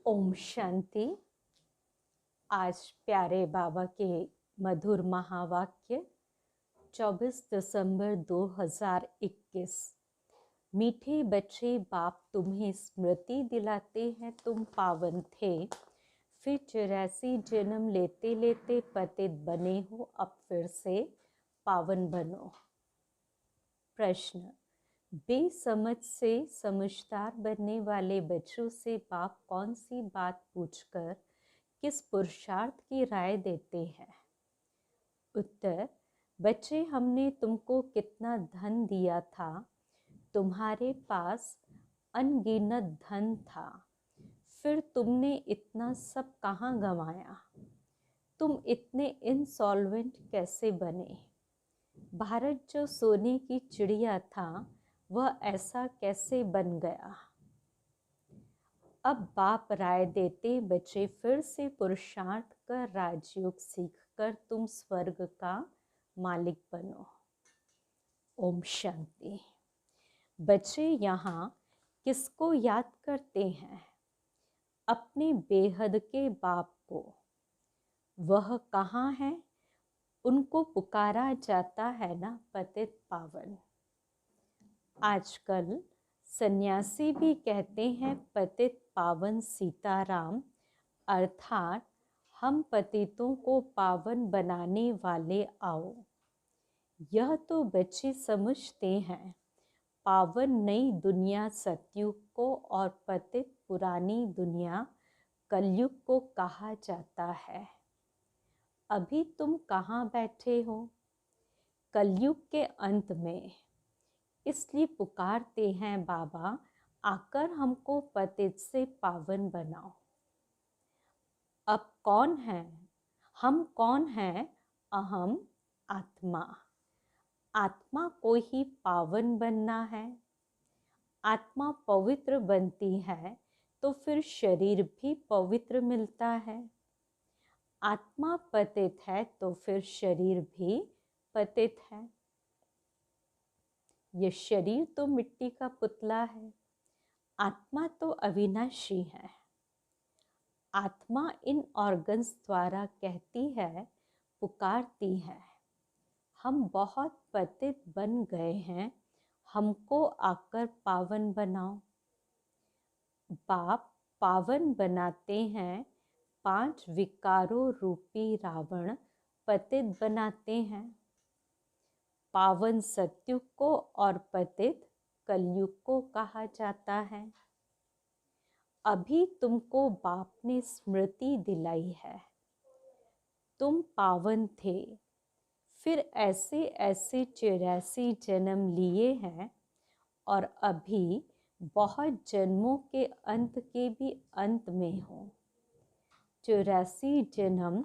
ओम शांति। आज प्यारे बाबा के मधुर महावाक्य 24 दिसंबर 2021। मीठे बच्चे, बाप तुम्हें स्मृति दिलाते हैं तुम पावन थे, फिर 84 जन्म लेते लेते पतित बने हो, अब फिर से पावन बनो। प्रश्न: बेसमझ से समझदार बनने वाले बच्चों से बाप कौन सी बात पूछकर किस पुरुषार्थ की राय देते हैं? उत्तर: बच्चे, हमने तुमको कितना धन दिया था, तुम्हारे पास अनगिनत धन था, फिर तुमने इतना सब कहाँ गंवाया? तुम इतने इंसॉल्वेंट कैसे बने? भारत जो सोने की चिड़िया था वह ऐसा कैसे बन गया? अब बाप राय देते, बच्चे फिर से पुरुषार्थ कर राजयोग सीखकर तुम स्वर्ग का मालिक बनो। ओम शांति। बच्चे यहाँ किसको याद करते हैं? अपने बेहद के बाप को। वह कहाँ है? उनको पुकारा जाता है ना पतित पावन। आजकल सन्यासी भी कहते हैं पतित पावन सीताराम, अर्थात हम पतितों को पावन बनाने वाले आओ। यह तो बच्चे समझते हैं पावन नई दुनिया सतयुग को और पतित पुरानी दुनिया कलयुग को कहा जाता है। अभी तुम कहाँ बैठे हो? कलयुग के अंत में। इसलिए पुकारते हैं बाबा, आकर हमको पतित से पावन बनाओ। अब कौन है? हम कौन हैं? अहम आत्मा। आत्मा को ही पावन बनना है। आत्मा पवित्र बनती है तो फिर शरीर भी पवित्र मिलता है। आत्मा पतित है तो फिर शरीर भी पतित है। यह शरीर तो मिट्टी का पुतला है, आत्मा तो अविनाशी है। आत्मा इन ऑर्गन्स द्वारा कहती है, पुकारती है, हम बहुत पतित बन गए हैं, हमको आकर पावन बनाओ। बाप पावन बनाते हैं, 5 विकारों रूपी रावण पतित बनाते हैं। पावन सतयुग को और पतित कलयुग को कहा जाता है। अभी तुमको बाप ने स्मृति दिलाई है, तुम पावन थे, फिर ऐसे ऐसे 84 जन्म लिए हैं और अभी बहुत जन्मों के अंत के भी अंत में हो। 84 जन्म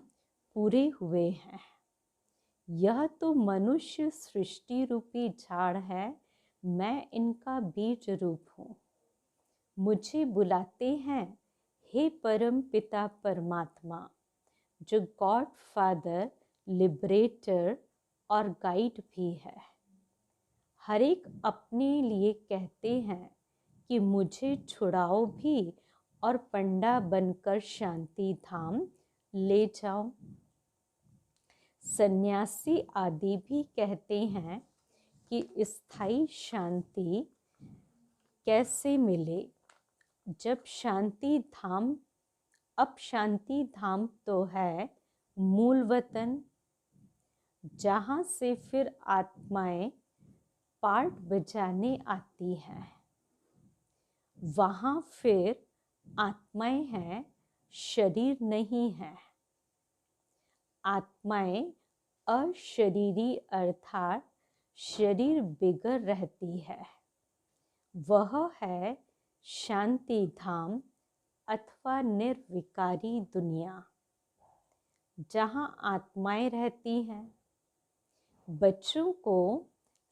पूरे हुए हैं। यह तो मनुष्य सृष्टि रूपी झाड़ है, मैं इनका बीज रूप हूँ। मुझे बुलाते हैं, हे परम पिता परमात्मा, जो गॉड फादर, लिबरेटर और गाइड भी है। हर एक अपने लिए कहते हैं कि मुझे छुड़ाओ भी और पंडा बनकर शांति धाम ले जाओ। सन्यासी आदि भी कहते हैं कि स्थायी शांति कैसे मिले जब शांति धाम, अब शांति धाम तो है मूल वतन, जहाँ से फिर आत्माएं पार्ट बजाने आती हैं। वहाँ फिर आत्माएं हैं, शरीर नहीं है। आत्माएं अशरीरी अर्थात शरीर बिगर रहती है। वह है शांति धाम अथवा निर्विकारी दुनिया, जहाँ आत्माएं रहती हैं। बच्चों को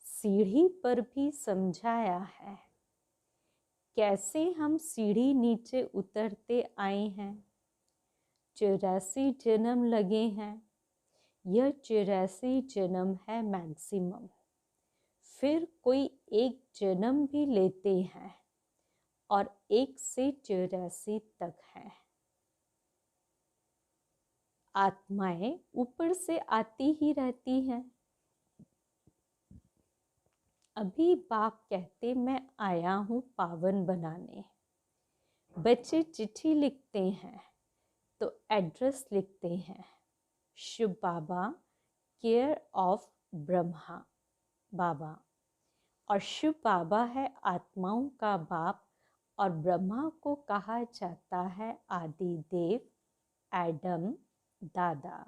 सीढ़ी पर भी समझाया है, कैसे हम सीढ़ी नीचे उतरते आए हैं। 84 जन्म लगे हैं, यह 84 जन्म है मैक्सिमम। फिर कोई एक जन्म भी लेते हैं और 1 से 84 तक है। आत्माएं ऊपर से आती ही रहती हैं। अभी बाप कहते मैं आया हूँ पावन बनाने। बच्चे चिट्ठी लिखते हैं तो एड्रेस लिखते हैं, शिव बाबा, केयर ऑफ ब्रह्मा बाबा। और शिव बाबा है आत्माओं का बाप और ब्रह्मा को कहा जाता है आदि देव, एडम, दादा।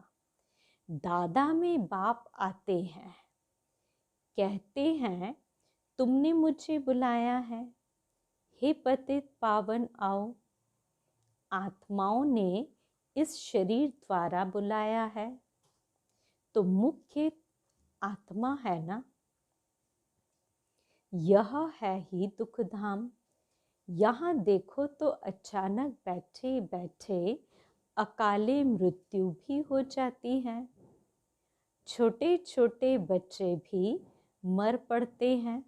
दादा में बाप आते हैं, कहते हैं तुमने मुझे बुलाया है, हे पतित पावन आओ। आत्माओं ने इस शरीर द्वारा बुलाया है, तो मुख्य आत्मा है ना। यह है ही दुख धाम। यहाँ देखो तो अचानक बैठे बैठे अकाले मृत्यु भी हो जाती है। छोटे छोटे बच्चे भी मर पड़ते हैं।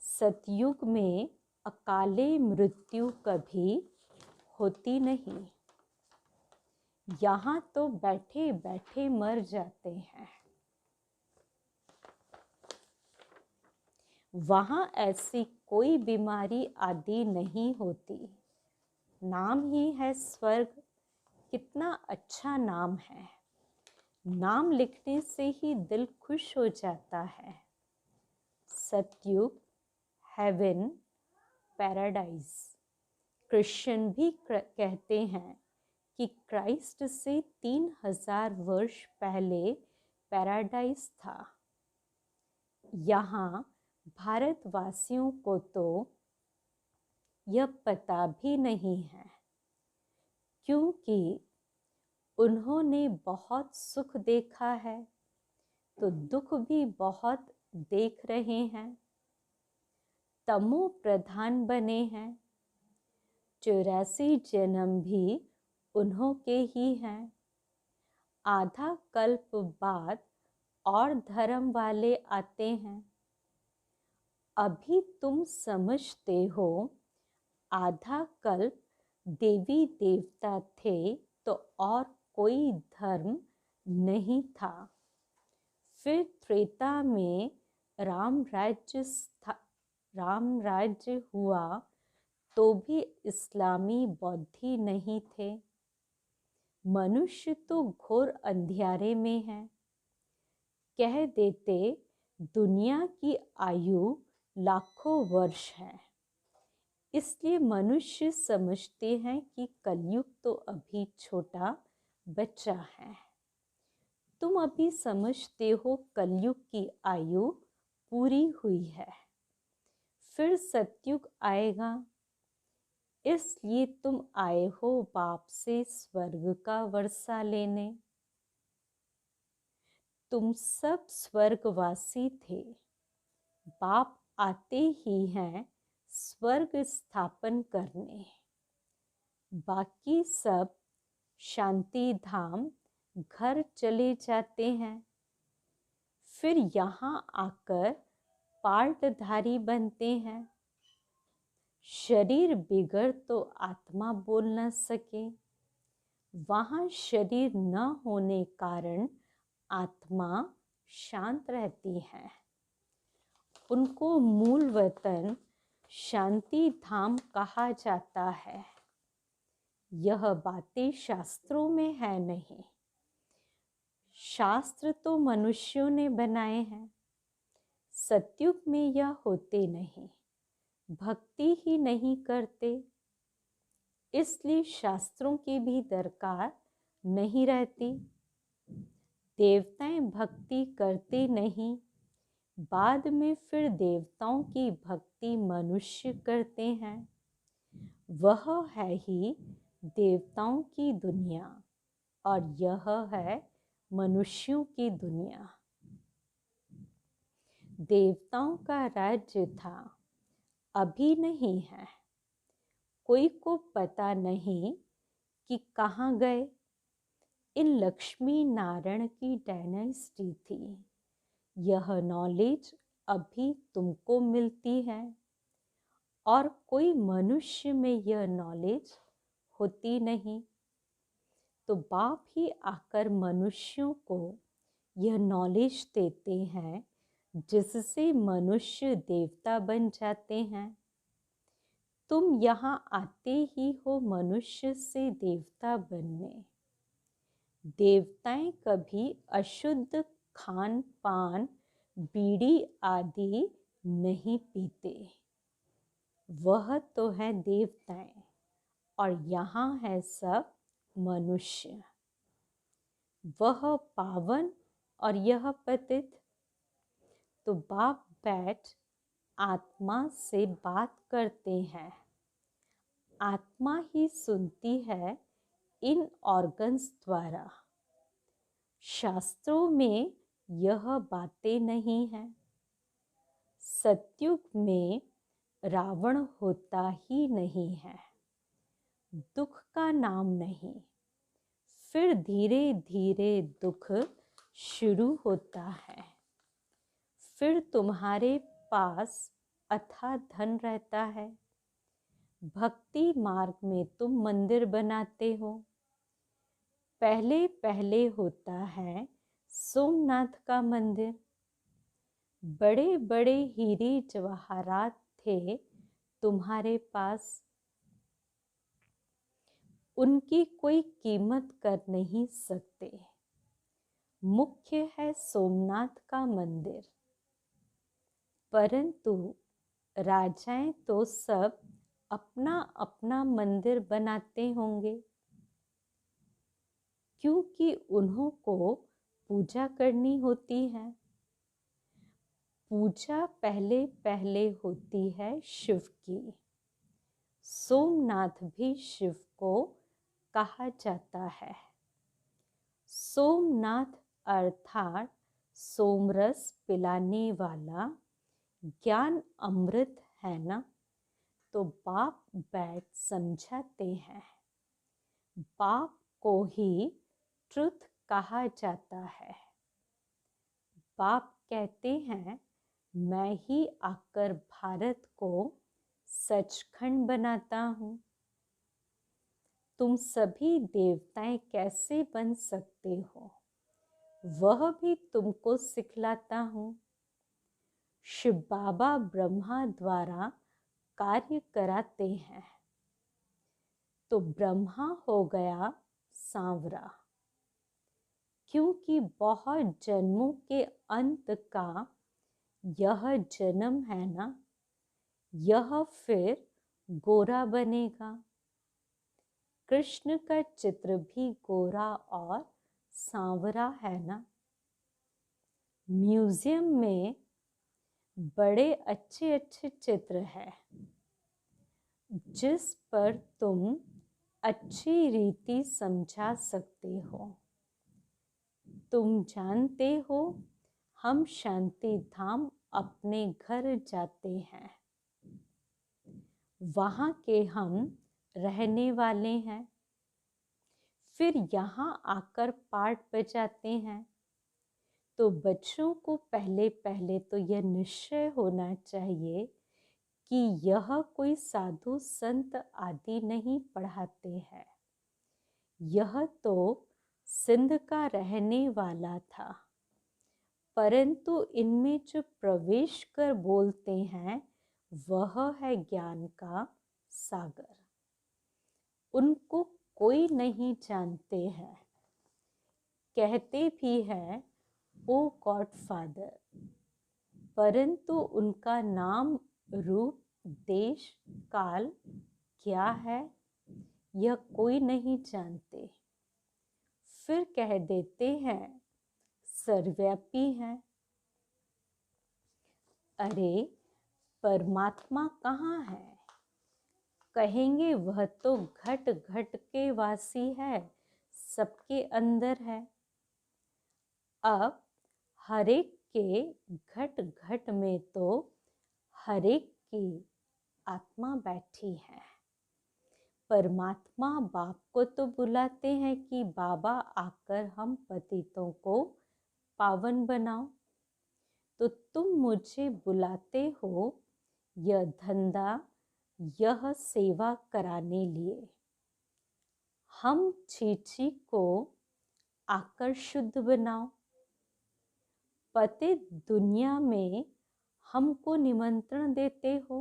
सतयुग में अकाले मृत्यु कभी होती नहीं। यहाँ तो बैठे बैठे मर जाते हैं। वहाँ ऐसी कोई बीमारी आदि नहीं होती। नाम ही है स्वर्ग। कितना अच्छा नाम है। नाम लिखने से ही दिल खुश हो जाता है। सतयुग, हेवन, पैराडाइज। क्रिश्चियन भी कहते हैं कि क्राइस्ट से 3000 वर्ष पहले पैराडाइज था। यहाँ भारतवासियों को तो यह पता भी नहीं है, क्योंकि उन्होंने बहुत सुख देखा है तो दुख भी बहुत देख रहे हैं। तमो प्रधान बने हैं। 84 जन्म भी उन्हों के ही हैं। आधा कल्प बाद और धर्म वाले आते हैं। अभी तुम समझते हो आधा कल्प देवी देवता थे तो और कोई धर्म नहीं था। फिर त्रेता में राम राज्य हुआ तो भी इस्लामी बौद्धि नहीं थे। मनुष्य तो घोर अंधियारे में है। कह देते दुनिया की आयु लाखों वर्ष है। इसलिए मनुष्य समझते हैं कि कलयुग तो अभी छोटा बच्चा है। तुम अभी समझते हो कलयुग की आयु पूरी हुई है, फिर सतयुग आएगा। इसलिए तुम आए हो बाप से स्वर्ग का वर्षा लेने। तुम सब स्वर्गवासी थे। बाप आते ही हैं स्वर्ग स्थापन करने। बाकी सब शांति धाम घर चले जाते हैं। फिर यहाँ आकर पार्टधारी बनते हैं। शरीर बिगड़ तो आत्मा बोल न सके। वहाँ शरीर न होने कारण आत्मा शांत रहती है। उनको मूल वतन शांति धाम कहा जाता है। यह बातें शास्त्रों में है नहीं। शास्त्र तो मनुष्यों ने बनाए हैं। सतयुग में यह होते नहीं। भक्ति ही नहीं करते, इसलिए शास्त्रों की भी दरकार नहीं रहती। देवताएं भक्ति करते नहीं, बाद में फिर देवताओं की भक्ति मनुष्य करते हैं। वह है ही देवताओं की दुनिया और यह है मनुष्यों की दुनिया। देवताओं का राज्य था, अभी नहीं है। कोई को पता नहीं कि कहाँ गए। इन लक्ष्मी नारायण की डायनेस्टी थी। यह नॉलेज अभी तुमको मिलती है और कोई मनुष्य में यह नॉलेज होती नहीं, तो बाप ही आकर मनुष्यों को यह नॉलेज देते हैं जिससे मनुष्य देवता बन जाते हैं। तुम यहाँ आते ही हो मनुष्य से देवता बनने। देवताएं कभी अशुद्ध खान पान, बीड़ी आदि नहीं पीते। वह तो है देवताएं और यहाँ है सब मनुष्य। वह पावन और यह पतित। तो बाप बैठ आत्मा से बात करते हैं। आत्मा ही सुनती है इन ऑर्गन्स द्वारा। शास्त्रों में यह बातें नहीं है। सतयुग में रावण होता ही नहीं है, दुख का नाम नहीं। फिर धीरे धीरे दुख शुरू होता है। फिर तुम्हारे पास अथाह धन रहता है। भक्ति मार्ग में तुम मंदिर बनाते हो। पहले पहले होता है सोमनाथ का मंदिर। बड़े बड़े हीरे जवाहरात थे तुम्हारे पास, उनकी कोई कीमत कर नहीं सकते। मुख्य है सोमनाथ का मंदिर। परंतु राजाएं तो सब अपना अपना मंदिर बनाते होंगे, क्योंकि उन्हों को पूजा करनी होती है। पूजा पहले पहले होती है शिव की। सोमनाथ भी शिव को कहा जाता है। सोमनाथ अर्थात सोमरस पिलाने वाला ज्ञान अमृत है ना। तो बाप बैठ समझाते हैं। बाप को ही ट्रुथ कहा जाता है। बाप कहते हैं मैं ही आकर भारत को सचखंड बनाता हूँ। तुम सभी देवताएं कैसे बन सकते हो, वह भी तुमको सिखलाता हूँ। शिव बाबा ब्रह्मा द्वारा कार्य कराते हैं। तो ब्रह्मा हो गया सांवरा, क्योंकि बहुत जन्मों के अंत का यह जन्म है ना, यह फिर गोरा बनेगा। कृष्ण का चित्र भी गोरा और सांवरा है ना। म्यूजियम में बड़े अच्छे अच्छे चित्र हैं, जिस पर तुम अच्छी रीति समझा सकते हो। तुम जानते हो हम शांति धाम अपने घर जाते हैं, वहाँ के हम रहने वाले हैं। फिर यहाँ आकर पाठ बजाते हैं। तो बच्चों को पहले पहले तो यह निश्चय होना चाहिए कि यह कोई साधु संत आदि नहीं पढ़ाते हैं। यह तो सिंध का रहने वाला था, परंतु इनमें जो प्रवेश कर बोलते हैं वह है ज्ञान का सागर। उनको कोई नहीं जानते हैं। कहते भी हैं ओ गॉड फादर, परंतु उनका नाम, रूप, देश, काल क्या है यह कोई नहीं जानते। फिर कह देते हैं सर्वव्यापी है। अरे परमात्मा कहाँ है? कहेंगे वह तो घट घट के वासी है, सबके अंदर है। अब हरेक के घट घट में तो हरेक की आत्मा बैठी है। परमात्मा बाप को तो बुलाते हैं कि बाबा आकर हम पतितों को पावन बनाओ। तो तुम मुझे बुलाते हो यह धंधा यह सेवा कराने लिए। हम चीची को आकर शुद्ध बनाओ। पतित दुनिया में हमको निमंत्रण देते हो।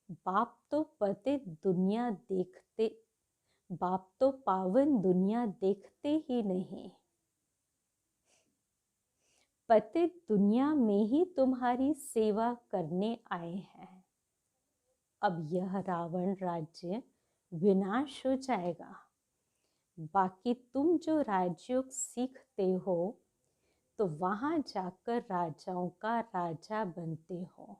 बाप तो पतित दुनिया देखते, बाप तो पावन दुनिया देखते ही नहीं। पतित दुनिया में ही तुम्हारी सेवा करने आए हैं। अब यह रावण राज्य विनाश हो जाएगा। बाकी तुम जो राजयोग सीखते हो तो वहां जाकर राजाओं का राजा बनते हो।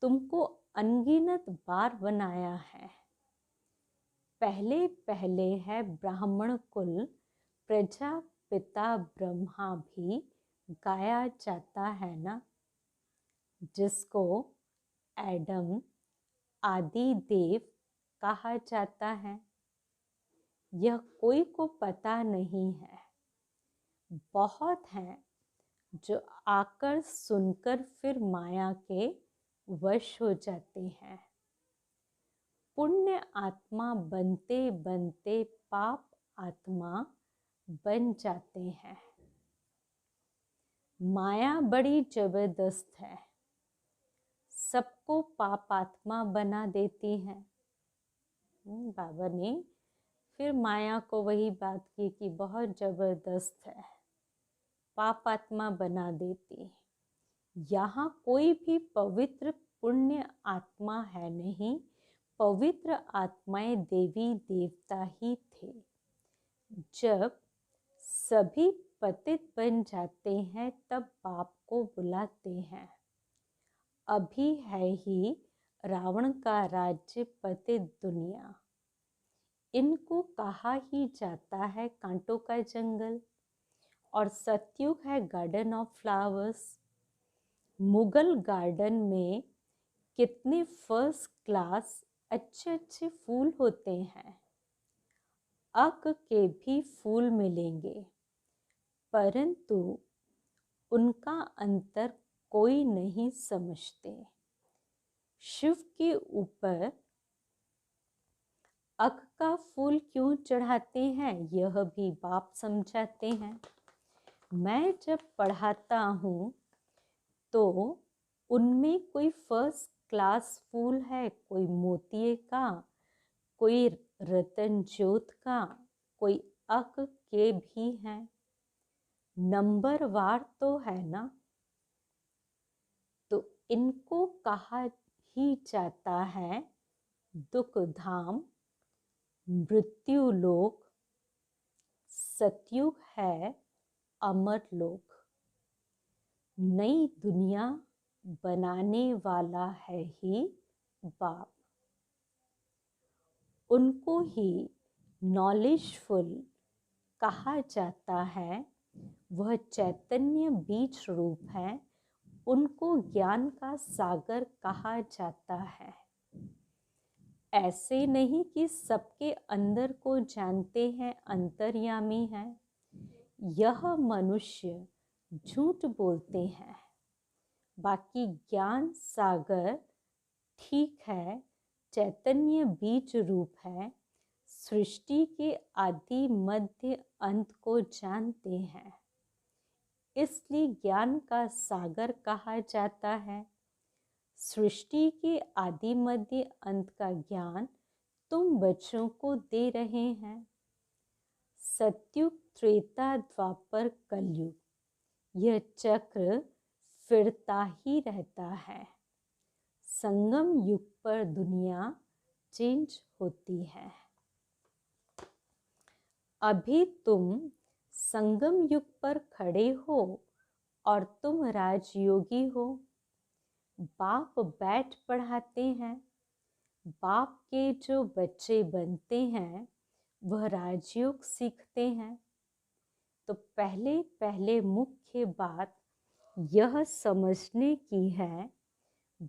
तुमको अनगिनत बार बनाया है। पहले पहले है ब्राह्मण कुल, प्रजापिता ब्रह्मा भी गाया जाता है ना, जिसको एडम आदि देव कहा जाता है। यह कोई को पता नहीं है। बहुत हैं जो आकर सुनकर फिर माया के वश हो जाते हैं। पुण्य आत्मा बनते बनते पाप आत्मा बन जाते हैं। माया बड़ी जबरदस्त है, सबको पाप आत्मा बना देती है। बाबा ने फिर माया को वही बात की कि बहुत जबरदस्त है, पाप आत्मा बना देती। यहाँ कोई भी पवित्र पुण्य आत्मा है नहीं। पवित्र आत्माएं देवी देवता ही थे। जब सभी पतित बन जाते हैं तब बाप को बुलाते हैं। अभी है ही रावण का राज्य पतित दुनिया। इनको कहा ही जाता है कांटों का जंगल, और सतयुग है garden of flowers. Mughal garden में कितने फर्स्ट क्लास अच्छे अच्छे फूल होते हैं। अक के भी फूल मिलेंगे, परंतु उनका अंतर कोई नहीं समझते। शिव के ऊपर अक का फूल क्यों चढ़ाते हैं, यह भी बाप समझाते हैं। मैं जब पढ़ाता हूँ तो उनमें कोई फर्स्ट क्लास फूल है, कोई मोतिये का, कोई रतन ज्योत का, कोई अक के भी हैं। नंबर वार तो है ना। तो इनको कहा ही जाता है दुख धाम, मृत्यु लोक, सतयुग है अमर लोक। नई दुनिया बनाने वाला है ही बाप। उनको ही नॉलेजफुल कहा जाता है। वह चैतन्य बीज रूप है। उनको ज्ञान का सागर कहा जाता है। ऐसे नहीं कि सबके अंदर को जानते हैं, अंतर्यामी है। यह मनुष्य झूठ बोलते हैं। बाकी ज्ञान सागर ठीक है, चैतन्य बीज रूप है। सृष्टि के आदि मध्य अंत को जानते हैं, इसलिए ज्ञान का सागर कहा जाता है। सृष्टि के आदि मध्य अंत का ज्ञान तुम बच्चों को दे रहे हैं। सतयुग, त्रेता, द्वापर, कलयुग, यह चक्र फिरता ही रहता है। संगम युग पर दुनिया चेंज होती है। अभी तुम संगम युग पर खड़े हो और तुम राजयोगी हो। बाप बैठ पढ़ाते हैं। बाप के जो बच्चे बनते हैं वह राजयोग सीखते हैं। तो पहले पहले मुख्य बात यह समझने की है,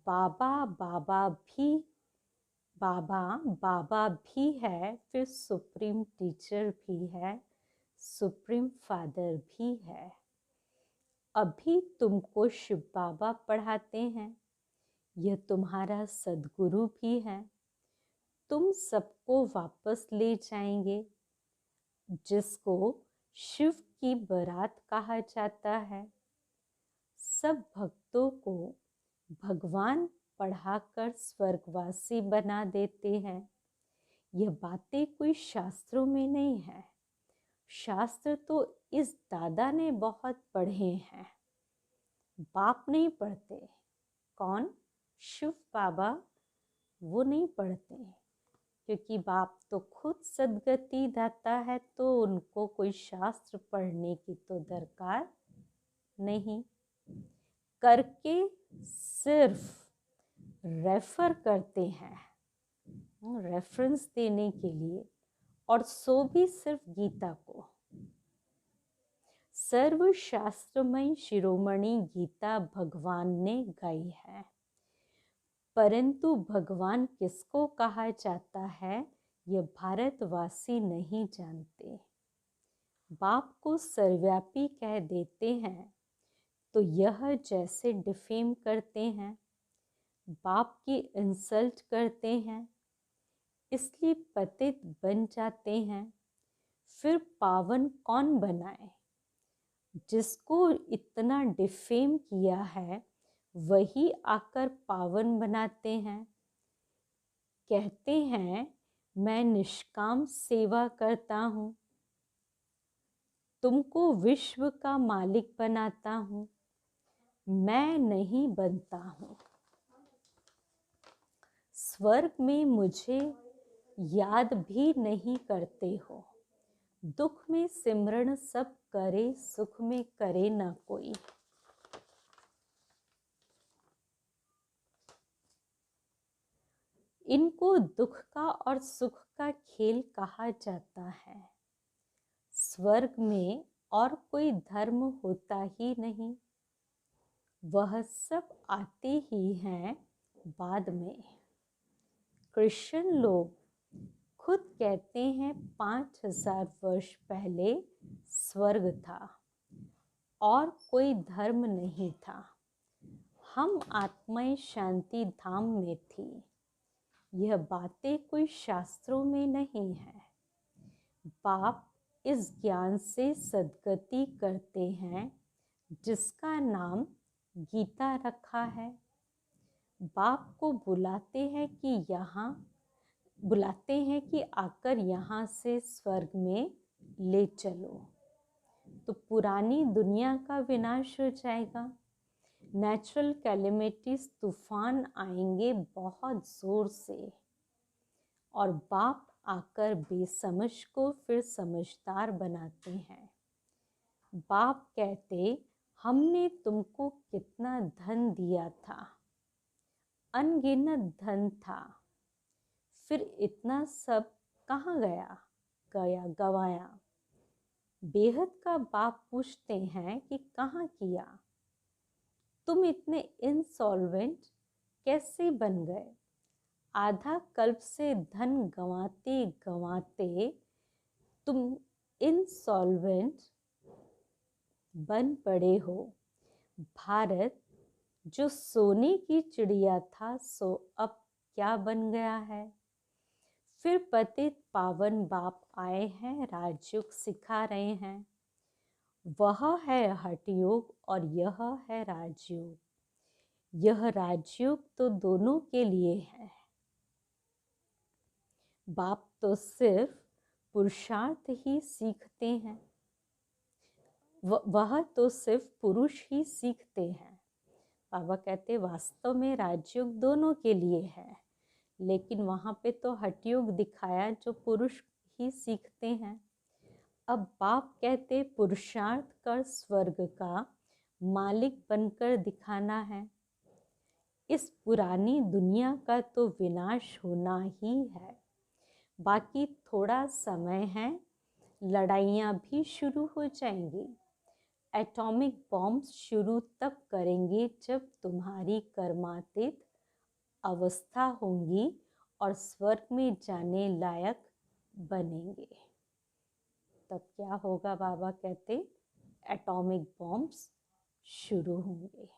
बाबा बाबा भी बाबा भी है, फिर सुप्रीम टीचर भी है, सुप्रीम फादर भी है। अभी तुमको शिव बाबा पढ़ाते हैं। यह तुम्हारा सद्गुरु भी है। तुम सबको वापस ले जाएंगे, जिसको शिव की बारात कहा जाता है। सब भक्तों को भगवान पढ़ाकर स्वर्गवासी बना देते हैं। यह बातें कोई शास्त्रों में नहीं है। शास्त्र तो इस दादा ने बहुत पढ़े हैं, बाप नहीं पढ़ते। कौन? शिव बाबा। वो नहीं पढ़ते, क्योंकि बाप तो खुद सद्गति दाता है, तो उनको कोई शास्त्र पढ़ने की तो दरकार नहीं। करके सिर्फ रेफर करते हैं, रेफरेंस देने के लिए, और सो भी सिर्फ गीता को। सर्वशास्त्रमय शिरोमणि गीता भगवान ने गाई है, परंतु भगवान किसको कहा जाता है यह भारतवासी नहीं जानते। बाप को सर्वव्यापी कह देते हैं, तो यह जैसे डिफेम करते हैं, बाप की इंसल्ट करते हैं, इसलिए पतित बन जाते हैं। फिर पावन कौन बनाए? जिसको इतना डिफेम किया है वही आकर पावन बनाते हैं। कहते हैं मैं निष्काम सेवा करता हूँ, तुमको विश्व का मालिक बनाता हूँ। मैं नहीं बनता हूँ। स्वर्ग में मुझे याद भी नहीं करते हो। दुख में सिमरण सब करे, सुख में करे ना कोई। इनको दुख का और सुख का खेल कहा जाता है। स्वर्ग में और कोई धर्म होता ही नहीं, वह सब आते ही हैं बाद में। क्रिश्चियन लोग खुद कहते हैं 5000 वर्ष पहले स्वर्ग था और कोई धर्म नहीं था। हम आत्माएं शांति धाम में थी। यह बातें कोई शास्त्रों में नहीं है। बाप इस ज्ञान से सद्गति करते हैं, जिसका नाम गीता रखा है। बाप को बुलाते हैं कि आकर यहाँ से स्वर्ग में ले चलो, तो पुरानी दुनिया का विनाश हो जाएगा। नेचुरल कैलेमिटीज, तूफान आएंगे बहुत जोर से, और बाप आकर बेसमझ को फिर समझदार बनाते हैं। बाप कहते हमने तुमको कितना धन दिया था, अनगिनत धन था, फिर इतना सब कहाँ गवाया। बेहद का बाप पूछते हैं कि कहाँ किया। तुम इतने इंसॉल्वेंट कैसे बन गए? आधा कल्प से धन गंवाते गंवाते तुम इंसॉल्वेंट बन पड़े हो। भारत जो सोने की चिड़िया था, सो अब क्या बन गया है? फिर पतित पावन बाप आए हैं, राजयोग सिखा रहे हैं। वह है हठयोग और यह है राजयोग। यह राजयोग तो दोनों के लिए है। बाप तो सिर्फ पुरुषार्थ ही सीखते हैं, वह तो सिर्फ पुरुष ही सीखते हैं। बाबा कहते वास्तव में राजयोग दोनों के लिए है, लेकिन वहाँ पे तो हठयोग दिखाया जो पुरुष ही सीखते हैं। अब बाप कहते पुरुषार्थ कर स्वर्ग का मालिक बनकर दिखाना है। इस पुरानी दुनिया का तो विनाश होना ही है। बाकी थोड़ा समय है, लड़ाइयाँ भी शुरू हो जाएंगी। एटॉमिक बॉम्ब्स शुरू तब करेंगे जब तुम्हारी कर्मातीत अवस्था होंगी और स्वर्ग में जाने लायक बनेंगे। तब क्या होगा? बाबा कहते एटॉमिक बॉम्ब्स शुरू होंगे।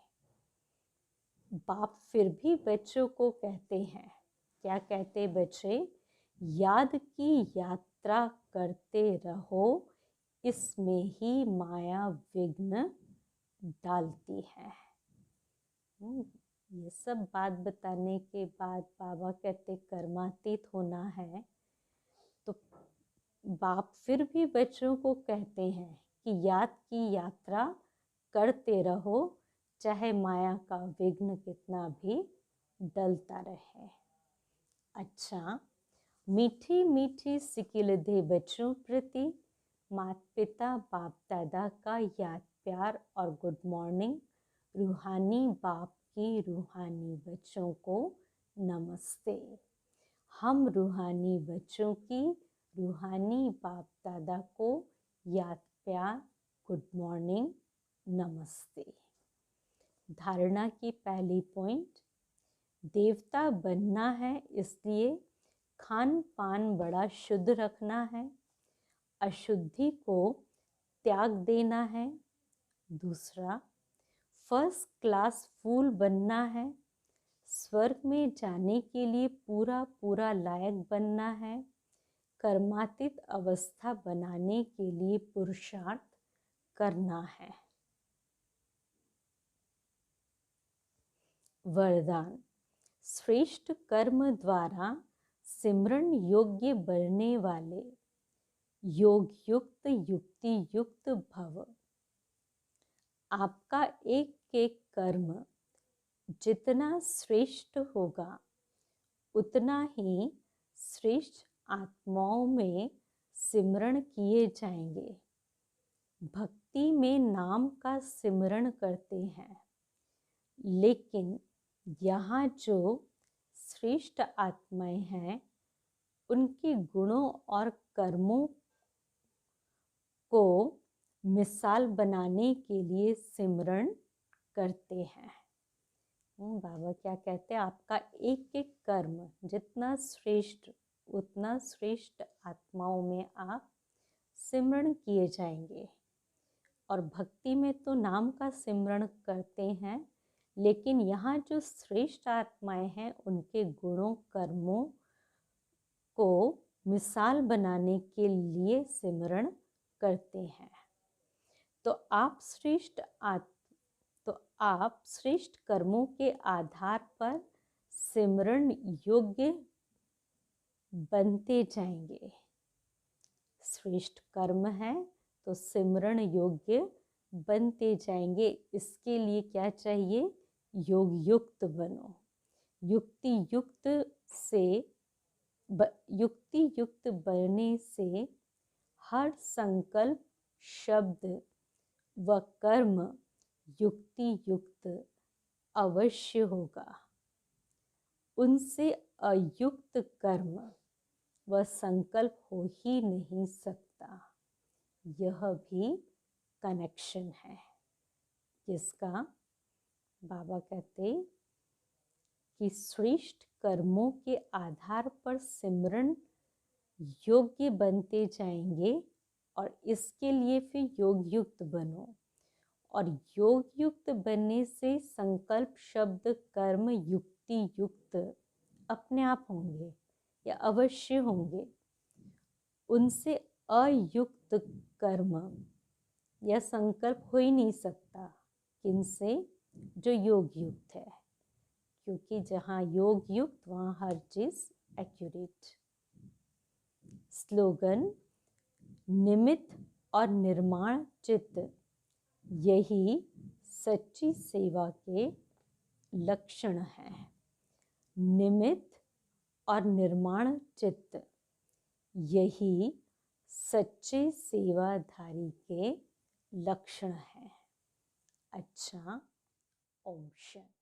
बाप फिर भी बच्चों को कहते हैं, क्या कहते बच्चे? याद की यात्रा करते रहो, इसमें ही माया विघ्न डालती है। ये सब बात बताने के बाद बाबा कहते कर्मातीत होना है। तो बाप फिर भी बच्चों को कहते हैं कि याद की यात्रा करते रहो, चाहे माया का विघ्न कितना भी डलता रहे। अच्छा, मीठी मीठी सिकिलधे बच्चों प्रति माता पिता बाप दादा का याद प्यार और गुड मॉर्निंग। रूहानी बाप की रूहानी बच्चों को नमस्ते। हम रूहानी बच्चों की रूहानी बाप दादा को याद प्यार गुड मॉर्निंग नमस्ते। धारणा की पहली पॉइंट, देवता बनना है इसलिए खान पान बड़ा शुद्ध रखना है, अशुद्धि को त्याग देना है। दूसरा, फर्स्ट क्लास फूल बनना है, स्वर्ग में जाने के लिए पूरा पूरा लायक बनना है, कर्मातीत अवस्था बनाने के लिए पुरुषार्थ करना है। वरदान, श्रेष्ठ कर्म द्वारा सिमरन योग्य बनने वाले योग युक्त युक्ति युक्त भव। आपका एक एक कर्म जितना श्रेष्ठ होगा उतना ही श्रेष्ठ आत्माओं में सिमरण किए जाएंगे। भक्ति में नाम का सिमरण करते हैं, लेकिन यहाँ जो श्रेष्ठ आत्माएं हैं उनके गुणों और कर्मों को मिसाल बनाने के लिए सिमरण करते हैं। बाबा क्या कहते हैं? आपका एक एक कर्म जितना श्रेष्ठ उतना श्रेष्ठ आत्माओं में आप सिमरण किए जाएंगे। और भक्ति में तो नाम का सिमरण करते हैं, लेकिन यहाँ जो श्रेष्ठ आत्माएं हैं उनके गुणों कर्मों को मिसाल बनाने के लिए सिमरण करते हैं। तो आप श्रेष्ठ कर्मों के आधार पर सिमरण योग्य बनते जाएंगे। श्रेष्ठ कर्म है तो सिमरण योग्य बनते जाएंगे। इसके लिए क्या चाहिए? योग युक्त बनो। युक्ति युक्त बनने से हर संकल्प शब्द व कर्म युक्ति युक्त अवश्य होगा। उनसे अयुक्त कर्म व संकल्प हो ही नहीं सकता। यह भी कनेक्शन है जिसका बाबा कहते कि श्रेष्ठ कर्मों के आधार पर सिमरन योग्य बनते जाएंगे और इसके लिए फिर योग युक्त बनो। और योग युक्त बनने से संकल्प शब्द कर्म युक्ति युक्त अपने आप होंगे या अवश्य होंगे। उनसे अयुक्त कर्म या संकल्प हो ही नहीं सकता। किनसे? जो योग युक्त है, क्योंकि जहाँ योग युक्त वहाँ हर चीज एक्यूरेट। स्लोगन, निमित्त और निर्माण चित्त, यही सच्ची सेवा के लक्षण हैं। निमित्त और निर्माण चित्त, यही सच्चे सेवाधारी के लक्षण हैं। अच्छा, ओम शांति।